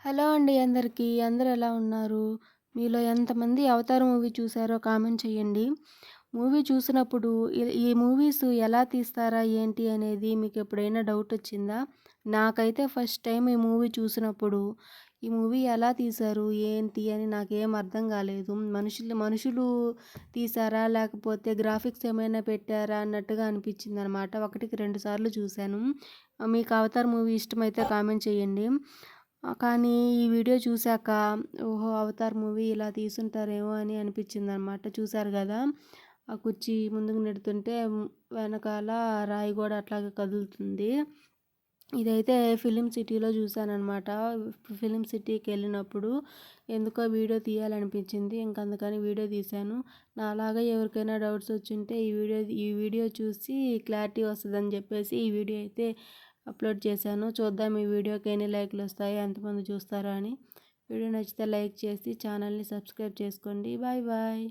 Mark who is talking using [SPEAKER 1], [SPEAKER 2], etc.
[SPEAKER 1] Hello అండి అందరికీ. అందరూ ఎలా ఉన్నారు? మీలో ఎంతమంది 'అవతార్' మూవీ చూసారో కామెంట్ చేయండి. మూవీ చూసినప్పుడు ఈ మూవీస్ ఎలా తీస్తారా ఏంటి అనేది మీకెప్పుడైనా డౌటొచ్చిందా? నాకైతే ఫస్ట్ టైమ్ ఈ మూవీ చూసినప్పుడు, ఈ మూవీ ఎలా తీశారు? ఏంటి? అని నాకేం అర్థం కాలేదు. మనుషులు తీశారా? లేకపోతే గ్రాఫిక్స్ ఏమైనా పెట్టారా? అన్నట్టుగా అనిపించిందనమాట. ఒకటికి 2 సార్లు చూశాను. మీకు 'అవతార్' మూవీ ఇష్టమైతే కామెంట్ చేయండి. కానీ ఈ వీడియో చూసాక ఓహో! 'అవతార్' మూవీ ఇలా తీసుంటారేమో అని అనిపించిందనమాట. చూసారు గదా! ఆ కుర్చీ ముందుకు నెడుతుంటే వెనకాల రాయి గూడా అట్లాగే కదులుతుంది. ఇదైతే ఫిలిం సిటీలో చూసాననమాట. ఫిలిం సిటీకెళ్ళినప్పుడు ఎందుకో వీడియో తీయాలనిపించింది. ఇంక అందుకని వీడియో తీశాను. నాలాగా ఎవరికైనా డౌట్స్ వచ్చుంటే ఈ వీడియో చూసి క్లారిటీ వస్తదని చెప్పేసి ఈ వీడియో అయితే అప్లోడ్ చేశాను. చూద్దాం ఈ వీడియోకి ఎన్ని లైక్‌లొస్తాయో, ఎంతమంది చూస్తారో అని. వీడియో నచ్చితే లైక్ చేసి ఛానల్‌ని సబ్స్క్రైబ్ చేసుకోండి. Bye bye.